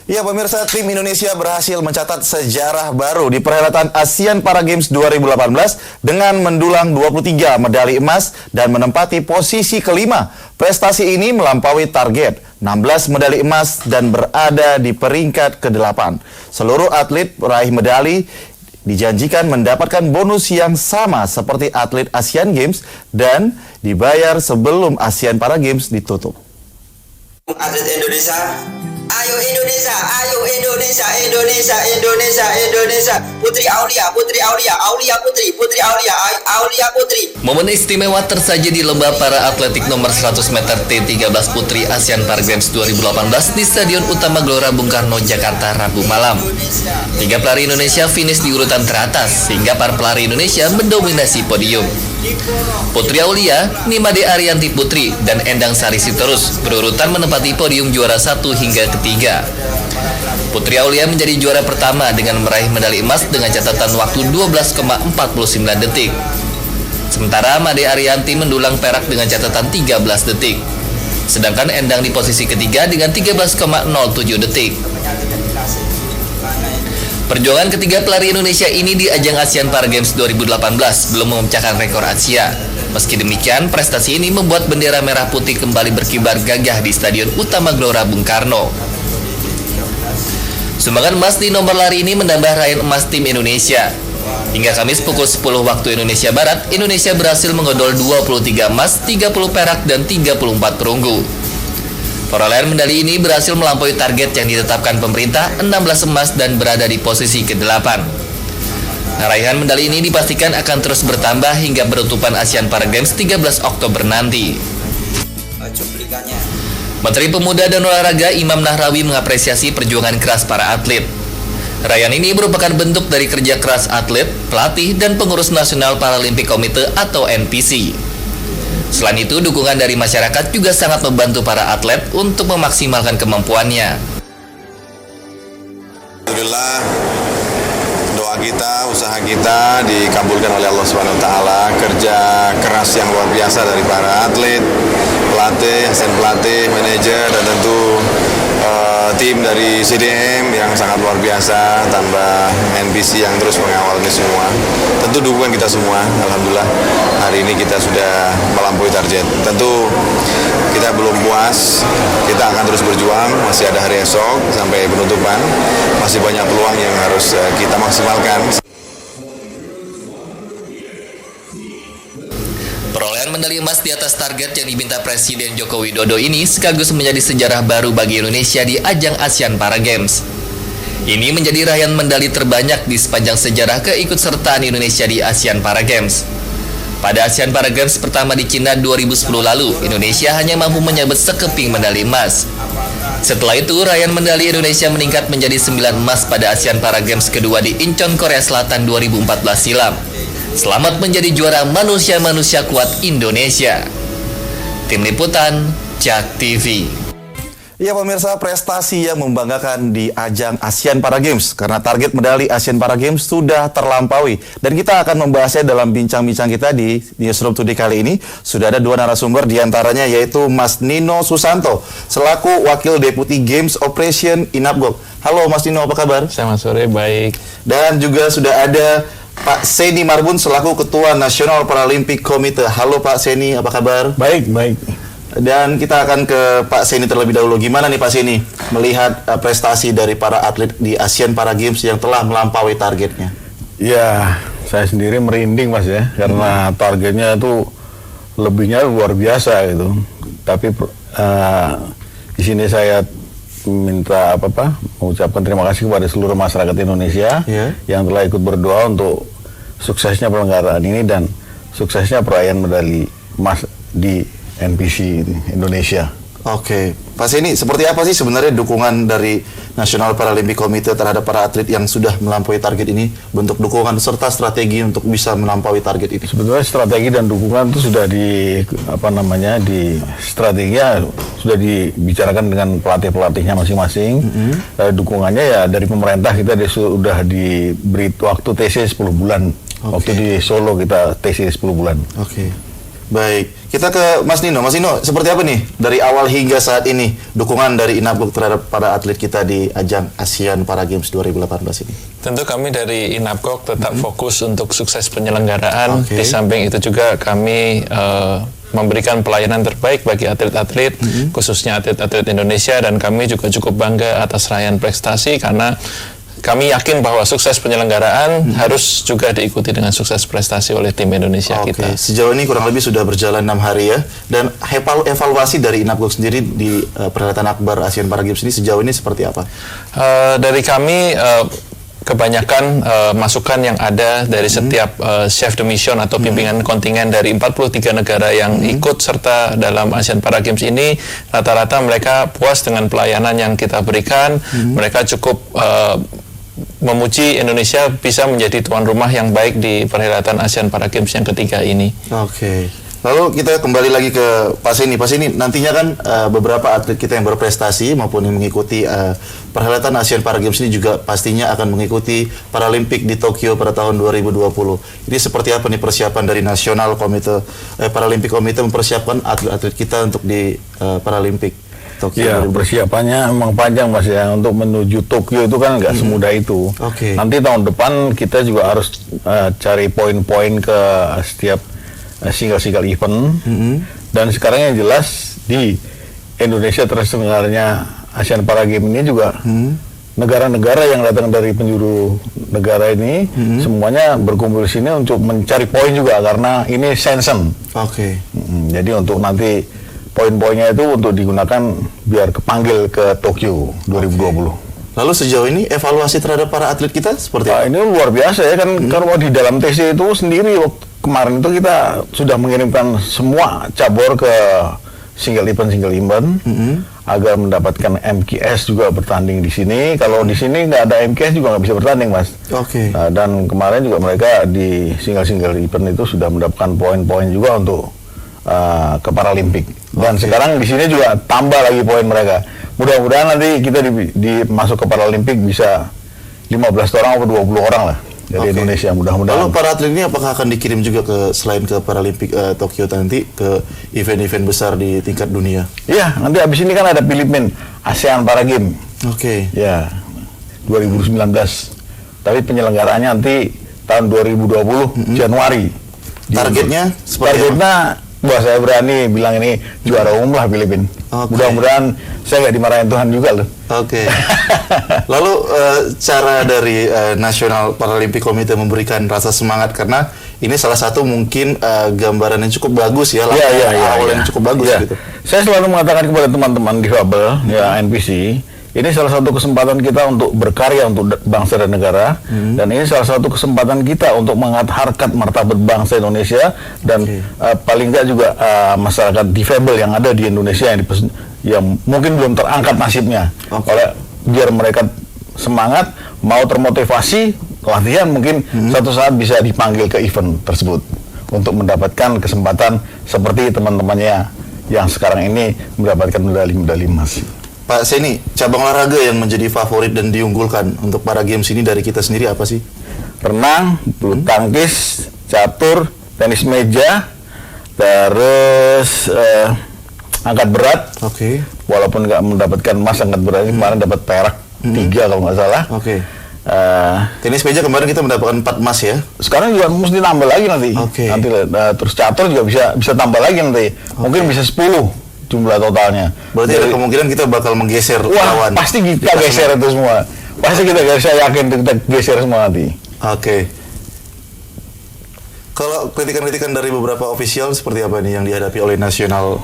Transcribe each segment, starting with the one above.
Ya pemirsa, tim Indonesia berhasil mencatat sejarah baru di perhelatan ASEAN Para Games 2018 dengan mendulang 23 medali emas dan menempati posisi kelima. Prestasi ini melampaui target 16 medali emas dan berada di peringkat ke-8. Seluruh atlet peraih medali dijanjikan mendapatkan bonus yang sama seperti atlet Asian Games dan dibayar sebelum ASEAN Para Games ditutup. Atlet Indonesia, ayo Indonesia, ayo Indonesia, Indonesia, Indonesia, Indonesia. Putri Aulia, Putri Aulia, Aulia Putri, Putri Aulia, Aulia Putri. Momen istimewa tersaji di lomba para atletik nomor 100 meter T13 Putri ASEAN Para Games 2018 di Stadion Utama Gelora Bung Karno, Jakarta, Rabu malam. 3 pelari Indonesia finish di urutan teratas, sehingga para pelari Indonesia mendominasi podium. Putri Aulia, Nimade Arianti Putri, dan Endang Sari Sitorus berurutan menempati podium juara 1 hingga ketiga. Putri Aulia menjadi juara pertama dengan meraih medali emas dengan catatan waktu 12,49 detik. Sementara Made Arianti mendulang perak dengan catatan 13 detik. Sedangkan Endang di posisi ketiga dengan 13,07 detik. Perjuangan ketiga pelari Indonesia ini di ajang ASEAN Para Games 2018 belum memecahkan rekor Asia. Meski demikian, prestasi ini membuat bendera merah putih kembali berkibar gagah di Stadion Utama Gelora Bung Karno. Sumbangan emas di nomor lari ini menambah raihan emas tim Indonesia. Hingga Kamis pukul 10 waktu Indonesia Barat, Indonesia berhasil mengodol 23 emas, 30 perak, dan 34 perunggu. Perolehan medali ini berhasil melampaui target yang ditetapkan pemerintah, 16 emas dan berada di posisi ke-8. Raihan medali ini dipastikan akan terus bertambah hingga penutupan ASEAN Para Games 13 Oktober nanti. Menteri Pemuda dan Olahraga Imam Nahrawi mengapresiasi perjuangan keras para atlet. Raihan ini merupakan bentuk dari kerja keras atlet, pelatih, dan pengurus Nasional Paralimpik Komite atau NPC. Selain itu, dukungan dari masyarakat juga sangat membantu para atlet untuk memaksimalkan kemampuannya. Alhamdulillah, doa kita, usaha kita dikabulkan oleh Allah SWT. Kerja keras yang luar biasa dari para atlet, pelatih, asisten pelatih, manajer, dan tentu tim dari CDM yang sangat luar biasa, tambah NPC yang terus mengawal ini semua. Tentu dukungan kita semua, alhamdulillah hari ini kita sudah melampaui target. Tentu kita belum puas, kita akan terus berjuang, masih ada hari esok sampai penutupan, masih banyak peluang yang harus kita maksimalkan. Perolehan medali emas di atas target yang diminta Presiden Joko Widodo ini sekaligus menjadi sejarah baru bagi Indonesia di ajang ASEAN Para Games. Ini menjadi raihan medali terbanyak di sepanjang sejarah keikutsertaan Indonesia di ASEAN Para Games. Pada ASEAN Para Games pertama di Cina 2010 lalu, Indonesia hanya mampu menyabet sekeping medali emas. Setelah itu, raihan medali Indonesia meningkat menjadi 9 emas pada ASEAN Para Games kedua di Incheon, Korea Selatan 2014 silam. Selamat menjadi juara manusia-manusia kuat Indonesia. Tim Liputan, JAK TV. Ya pemirsa, prestasi yang membanggakan di ajang ASEAN Para Games karena target medali ASEAN Para Games sudah terlampaui. Dan kita akan membahasnya dalam bincang-bincang kita di Newsroom Today kali ini. Sudah ada 2 narasumber, diantaranya yaitu Mas Nino Susanto selaku Wakil Deputi Games Operation Inapgok. Halo Mas Nino, apa kabar? Selamat sore, baik. Dan juga sudah ada Pak Seni Marbun selaku Ketua Nasional Paralimpik Komite. Halo Pak Seni, apa kabar? Baik, baik. Dan kita akan ke Pak Seni terlebih dahulu. Gimana nih Pak Seni melihat prestasi dari para atlet di ASEAN Para Games yang telah melampaui targetnya? Ya, saya sendiri merinding Mas ya, karena targetnya itu lebihnya luar biasa gitu. Tapi di sini saya minta mengucapkan terima kasih kepada seluruh masyarakat Indonesia yang telah ikut berdoa untuk suksesnya penyelenggaraan ini dan suksesnya perayaan medali emas di NPC Indonesia. Oke, Pak Seni, seperti apa sih sebenarnya dukungan dari National Paralympic Committee terhadap para atlet yang sudah melampaui target ini? Bentuk dukungan serta strategi untuk bisa melampaui target ini? Sebetulnya strategi dan dukungan itu sudah di strateginya sudah dibicarakan dengan pelatih-pelatihnya masing-masing. Dukungannya ya dari pemerintah, kita sudah diberi waktu TC 10 bulan. Waktu di Solo kita TC 10 bulan. Oke. Baik, Kita ke Mas Nino. Mas Nino, seperti apa nih dari awal hingga saat ini dukungan dari Inapgok terhadap para atlet kita di ajang ASEAN Para Games 2018 ini? Tentu kami dari Inapgok tetap fokus untuk sukses penyelenggaraan. Di samping itu juga kami memberikan pelayanan terbaik bagi atlet-atlet, khususnya atlet-atlet Indonesia, dan kami juga cukup bangga atas raihan prestasi karena kami yakin bahwa sukses penyelenggaraan harus juga diikuti dengan sukses prestasi oleh tim Indonesia kita. Sejauh ini kurang lebih sudah berjalan 6 hari ya. Dan evaluasi dari Inapgok sendiri di perhelatan akbar ASEAN Para Games ini sejauh ini seperti apa? Dari kami kebanyakan masukan yang ada dari setiap chef de mission atau pimpinan kontingen dari 43 negara yang ikut serta dalam ASEAN Para Games ini, rata-rata mereka puas dengan pelayanan yang kita berikan. Mereka cukup memuji Indonesia bisa menjadi tuan rumah yang baik di perhelatan ASEAN Para Games yang ketiga ini. Lalu kita kembali lagi ke Pak Seni. Pak Seni, nantinya kan beberapa atlet kita yang berprestasi maupun yang mengikuti perhelatan ASEAN Para Games ini juga pastinya akan mengikuti Paralimpik di Tokyo pada tahun 2020. Ini seperti apa nih persiapan dari Nasional Komite Paralimpik Komite mempersiapkan atlet-atlet kita untuk di Paralimpik Tokyo? Ya, persiapannya memang panjang Mas ya. Untuk menuju Tokyo itu kan nggak semudah itu. Nanti tahun depan kita juga harus cari poin-poin ke setiap single event. Dan sekarang yang jelas di Indonesia terselenggaranya ASEAN Para Games ini juga negara-negara yang datang dari penjuru negara ini semuanya berkumpul di sini untuk mencari poin juga karena ini Shenzhen. Jadi untuk nanti poin-poinnya itu untuk digunakan biar kepanggil ke Tokyo 2020. Lalu sejauh ini evaluasi terhadap para atlet kita seperti apa? Ini luar biasa ya kan, kalau di dalam TC itu sendiri kemarin itu kita sudah mengirimkan semua cabur ke single event agar mendapatkan MKS juga bertanding di sini. Kalau di sini nggak ada MKS juga nggak bisa bertanding, Mas. Nah, dan kemarin juga mereka di single event itu sudah mendapatkan poin-poin juga untuk ke Paralimpik. Dan sekarang di sini juga tambah lagi poin mereka. Mudah-mudahan nanti kita masuk ke Paralimpik bisa 15 orang atau 20 orang lah dari Indonesia, mudah-mudahan. Lalu para atlet ini apakah akan dikirim juga selain ke Paralimpik Tokyo nanti ke event-event besar di tingkat dunia? Iya, nanti abis ini kan ada Filipina ASEAN Para Games. Ya, 2019. Tapi penyelenggaranya nanti tahun 2020 Januari. Targetnya seperti apa? Wah, saya berani bilang ini juara umum lah Filipina. Mudah-mudahan saya nggak dimarahin Tuhan juga loh. Lalu cara dari National Paralympic Committee memberikan rasa semangat, karena ini salah satu mungkin gambaran yang cukup bagus ya, awal yang cukup bagus gitu. Saya selalu mengatakan kepada teman-teman difabel ya NPC, ini salah satu kesempatan kita untuk berkarya untuk bangsa dan negara, dan ini salah satu kesempatan kita untuk mengangkat harkat martabat bangsa Indonesia dan paling tidak juga masyarakat difabel yang ada di Indonesia yang mungkin belum terangkat nasibnya. Biar mereka semangat, mau termotivasi, latihan mungkin suatu saat bisa dipanggil ke event tersebut untuk mendapatkan kesempatan seperti teman-temannya yang sekarang ini mendapatkan medali emas. Pak Seni, cabang olahraga yang menjadi favorit dan diunggulkan untuk para games ini dari kita sendiri apa sih? Renang, bulu tangkis, catur, tenis meja, terus angkat berat. Walaupun nggak mendapatkan emas angkat berat, kemarin dapat perak 3 kalau nggak salah. Tenis meja kemarin kita mendapatkan 4 emas ya. Sekarang juga mesti tambah lagi nanti. Nanti terus catur juga bisa tambah lagi nanti. Mungkin bisa 10 jumlah totalnya. Berarti ada kemungkinan kita bakal menggeser lawan. Pasti kita geser itu semua. Pasti kita geser, saya yakin kita geser semua nanti. Kalau kritikan-kritikan dari beberapa ofisial seperti apa nih yang dihadapi oleh Nasional?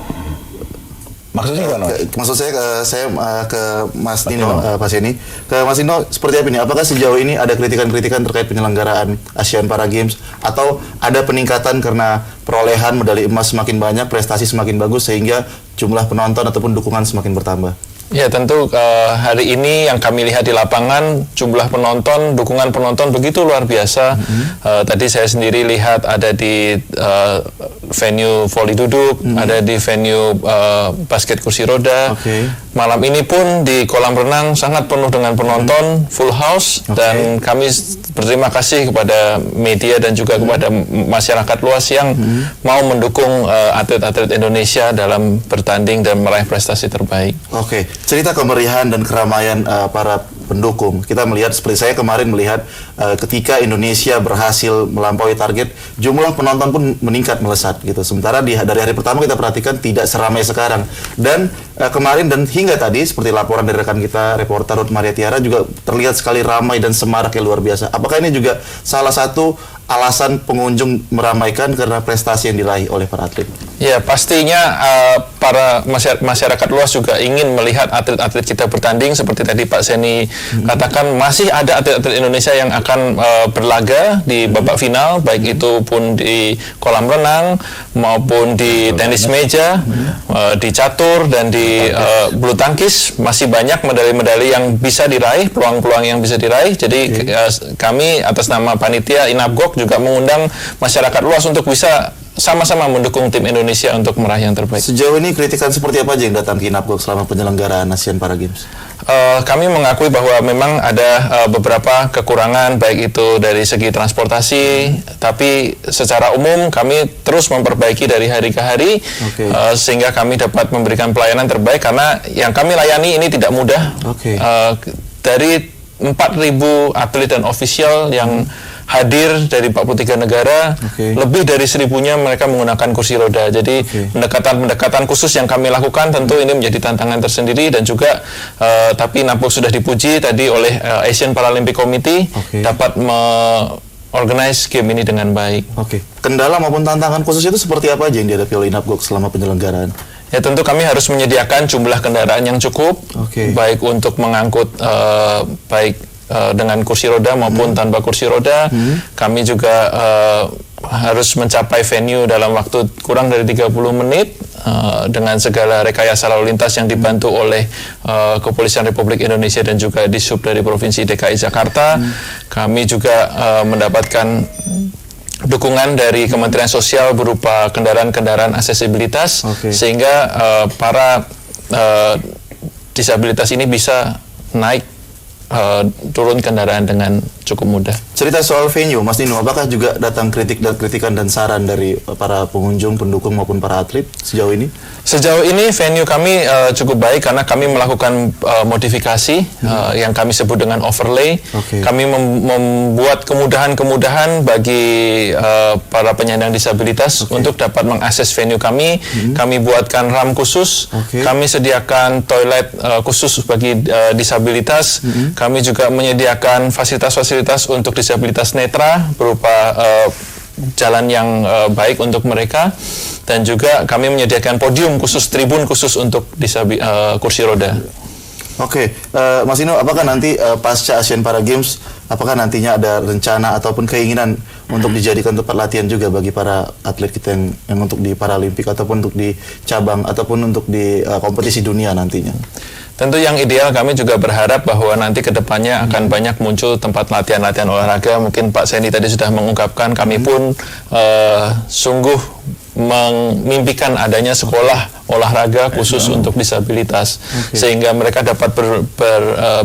Maksudnya gimana? Maksud saya ke Mas Nino, Pak Seni. Ke Mas Nino, seperti apa ini? Apakah sejauh ini ada kritikan-kritikan terkait penyelenggaraan ASEAN Para Games, atau ada peningkatan karena perolehan medali emas semakin banyak, prestasi semakin bagus sehingga jumlah penonton ataupun dukungan semakin bertambah? Ya tentu hari ini yang kami lihat di lapangan jumlah penonton, dukungan penonton begitu luar biasa. Tadi saya sendiri lihat ada di venue voli duduk, ada di venue basket kursi roda. Malam ini pun di kolam renang sangat penuh dengan penonton, full house, dan kami berterima kasih kepada media dan juga kepada masyarakat luas yang mau mendukung atlet-atlet Indonesia dalam bertanding dan meraih prestasi terbaik. Oke, cerita kemeriahan dan keramaian para pendukung. Kita melihat, seperti saya kemarin melihat ketika Indonesia berhasil melampaui target, jumlah penonton pun meningkat melesat gitu. Sementara dari hari pertama kita perhatikan tidak seramai sekarang. Dan kemarin dan hingga tadi, seperti laporan dari rekan kita, reporter Ruth Maria Tiara, juga terlihat sekali ramai dan semarak yang luar biasa. Apakah ini juga salah satu alasan pengunjung meramaikan karena prestasi yang diraih oleh para atlet? Ya, pastinya para masyarakat luas juga ingin melihat atlet-atlet kita bertanding. Seperti tadi Pak Seni katakan, masih ada atlet-atlet Indonesia yang akan berlaga di babak final, baik itu pun di kolam renang maupun di tenis meja, di catur dan di bulu tangkis. Masih banyak medali-medali yang bisa diraih, peluang-peluang yang bisa diraih. Jadi kami atas nama panitia Inapgok juga mengundang masyarakat luas untuk bisa sama-sama mendukung tim Indonesia untuk meraih yang terbaik. Sejauh ini kritikan seperti apa aja yang datang ke Inapgok selama penyelenggaraan Asian Para Games? Kami mengakui bahwa memang ada beberapa kekurangan, baik itu dari segi transportasi, tapi secara umum kami terus memperbaiki dari hari ke hari, sehingga kami dapat memberikan pelayanan terbaik, karena yang kami layani ini tidak mudah. Dari 4.000 atlet dan ofisial yang hadir dari 43 negara, lebih dari 1.000-nya mereka menggunakan kursi roda. Jadi pendekatan khusus yang kami lakukan tentu ini menjadi tantangan tersendiri, dan juga tapi Inapgok sudah dipuji tadi oleh Asian Paralympic Committee dapat organize game ini dengan baik. Kendala maupun tantangan khusus itu seperti apa aja yang dihadapi oleh Inapgok selama penyelenggaraan? Ya tentu kami harus menyediakan jumlah kendaraan yang cukup, baik untuk mengangkut baik dengan kursi roda maupun tanpa kursi roda. Kami juga harus mencapai venue dalam waktu kurang dari 30 menit dengan segala rekayasa lalu lintas yang dibantu oleh Kepolisian Republik Indonesia dan juga Dishub dari Provinsi DKI Jakarta. Kami juga mendapatkan dukungan dari Kementerian Sosial berupa kendaraan-kendaraan aksesibilitas, sehingga para disabilitas ini bisa naik turun kendaraan dengan cukup mudah. Cerita soal venue, Mas Nino, apakah juga datang kritikan dan saran dari para pengunjung, pendukung maupun para atlet sejauh ini? Sejauh ini venue kami cukup baik karena kami melakukan modifikasi yang kami sebut dengan overlay. Kami membuat kemudahan-kemudahan bagi para penyandang disabilitas untuk dapat mengakses venue kami. Kami buatkan ramp khusus, kami sediakan toilet khusus bagi disabilitas. Kami juga menyediakan fasilitas-fasilitas untuk disabilitas netra berupa jalan yang baik untuk mereka, dan juga kami menyediakan podium khusus, tribun khusus untuk kursi roda. Mas Ino, apakah nanti pasca Asian Para Games, apakah nantinya ada rencana ataupun keinginan untuk dijadikan tempat latihan juga bagi para atlet kita yang untuk di Paralimpik ataupun untuk di cabang ataupun untuk di kompetisi dunia nantinya? Tentu yang ideal kami juga berharap bahwa nanti ke depannya akan banyak muncul tempat latihan-latihan olahraga. Mungkin Pak Seni tadi sudah mengungkapkan, kami pun sungguh memimpikan adanya sekolah olahraga khusus untuk disabilitas, sehingga mereka dapat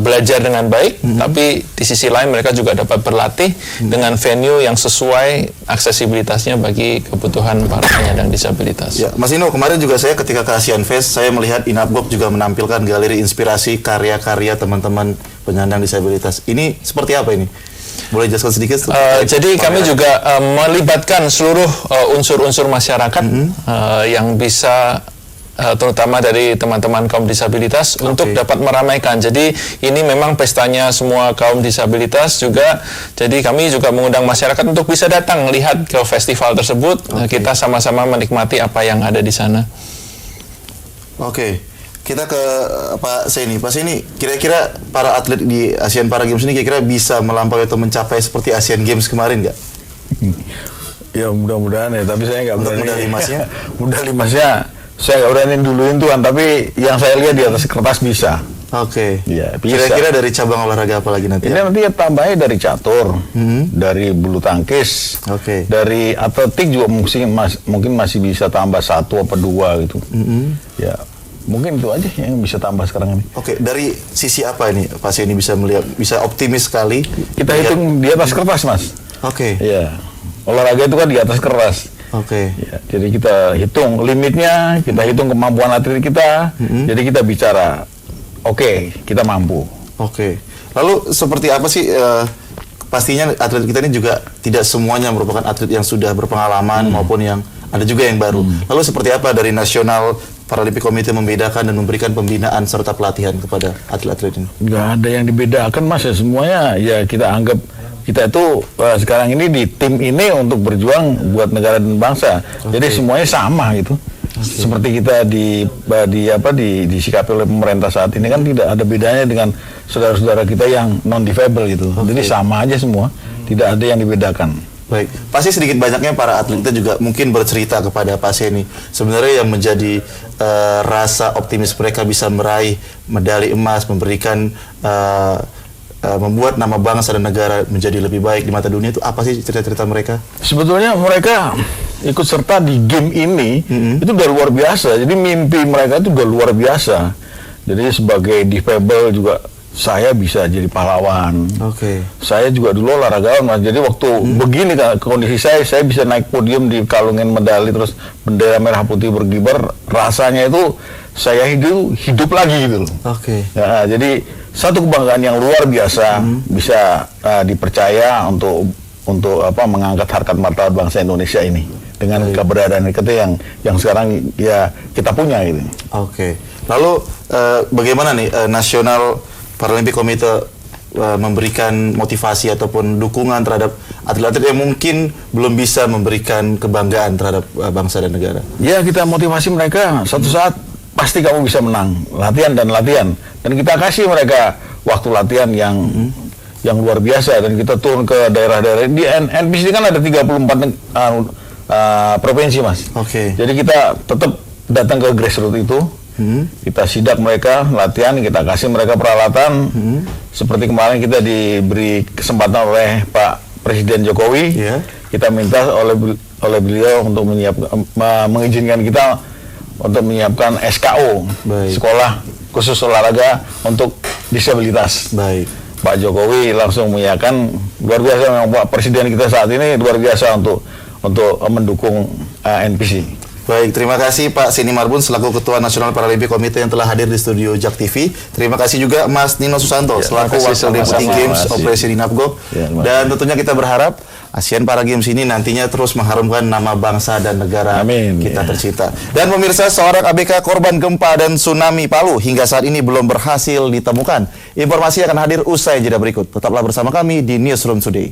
belajar dengan baik, tapi di sisi lain mereka juga dapat berlatih dengan venue yang sesuai aksesibilitasnya bagi kebutuhan para penyandang disabilitas. Ya, Mas Ino, kemarin juga saya ketika ke Asian Fest, saya melihat Inapgok juga menampilkan galeri inspirasi karya-karya teman-teman penyandang disabilitas. Ini seperti apa ini? Boleh jelaskan sedikit? Jadi kami juga melibatkan seluruh unsur-unsur masyarakat yang bisa, terutama dari teman-teman kaum disabilitas, untuk dapat meramaikan. Jadi ini memang pestanya semua kaum disabilitas juga. Jadi kami juga mengundang masyarakat untuk bisa datang lihat ke festival tersebut. Kita sama-sama menikmati apa yang ada di sana. Kita ke Pak Seni. Pak Seni, kira-kira para atlet di Asian Para Games ini kira-kira bisa melampaui atau mencapai seperti Asian Games kemarin nggak? Ya mudah-mudahan ya, tapi saya nggak berani. Medali emasnya? Medali emasnya Saya nggak berani duluin tuan, tapi yang saya lihat di atas kertas bisa. Oke. Iya, bisa. Kira-kira dari cabang olahraga apa lagi nanti? Ini nanti ya tambahnya dari catur, dari bulu tangkis, Oke. dari atletik juga mungkin masih bisa tambah 1 apa 2 gitu. Ya, mungkin itu aja yang bisa tambah sekarang ini. Oke, dari sisi apa ini Pak Seni bisa melihat, bisa optimis sekali? Kita melihat- hitung di atas kertas, Mas. Oke. Iya, olahraga itu kan di atas kertas. Oke. Ya, jadi kita hitung limitnya, kita hitung kemampuan atlet kita, jadi kita bicara, oke, kita mampu. Oke. Lalu seperti apa sih pastinya atlet kita ini juga tidak semuanya merupakan atlet yang sudah berpengalaman maupun yang ada juga yang baru. Lalu seperti apa dari Nasional Paralimpik Komite membedakan dan memberikan pembinaan serta pelatihan kepada atlet-atlet ini? Nggak ada yang dibedakan, Mas, ya semuanya ya kita anggap kita itu sekarang ini di tim ini untuk berjuang buat negara dan bangsa. Jadi semuanya sama gitu. Seperti kita disikapi oleh pemerintah saat ini kan tidak ada bedanya dengan saudara-saudara kita yang non difabel gitu. Jadi sama aja semua, tidak ada yang dibedakan. Baik, pasti sedikit banyaknya para atlet kita juga mungkin bercerita kepada Pak Seni. Sebenarnya yang menjadi rasa optimis mereka bisa meraih medali emas, memberikan membuat nama bangsa dan negara menjadi lebih baik di mata dunia itu apa sih cerita-cerita mereka? Sebetulnya mereka ikut serta di game ini itu udah luar biasa. Jadi mimpi mereka itu udah luar biasa. Jadi sebagai difabel juga saya bisa jadi pahlawan. Oke. Saya juga dulu olahragawan, Mas. Jadi waktu begini kan kondisi saya bisa naik podium di kalungin medali terus bendera merah putih berkibar, rasanya itu saya hidup lagi gitu loh. Oke. Ya, jadi satu kebanggaan yang luar biasa bisa dipercaya untuk mengangkat harkat martabat bangsa Indonesia ini dengan keberadaan kita yang sekarang ya kita punya gitu. Oke. Lalu bagaimana nih Nasional Paralimpik Komite memberikan motivasi ataupun dukungan terhadap atlet-atlet yang mungkin belum bisa memberikan kebanggaan terhadap bangsa dan negara? Ya, kita motivasi mereka, satu saat pasti kamu bisa menang, latihan dan kita kasih mereka waktu latihan yang luar biasa dan kita turun ke daerah-daerah di NPC kan ada 34 provinsi, Mas. Oke. Jadi kita tetap datang ke grassroots itu, kita sidak mereka latihan, kita kasih mereka peralatan. Seperti kemarin kita diberi kesempatan oleh Pak Presiden Jokowi, kita minta oleh beliau untuk mengizinkan kita untuk menyiapkan SKO, sekolah khusus olahraga untuk disabilitas. Baik. Pak Jokowi langsung mengiyakan, luar biasa memang Pak Presiden kita saat ini luar biasa untuk mendukung NPC. Baik, terima kasih Pak Seni Marbun selaku Ketua Nasional Paralimpik Komite yang telah hadir di studio JAK TV. Terima kasih juga Mas Nino Susanto selaku Wakil Deputi Games Operasi Dinapgok. Dan tentunya kita berharap Asian Para Games ini nantinya terus mengharumkan nama bangsa dan negara kita tercipta. Dan pemirsa, seorang ABK korban gempa dan tsunami Palu hingga saat ini belum berhasil ditemukan. Informasi akan hadir usai jeda berikut. Tetaplah bersama kami di Newsroom Today.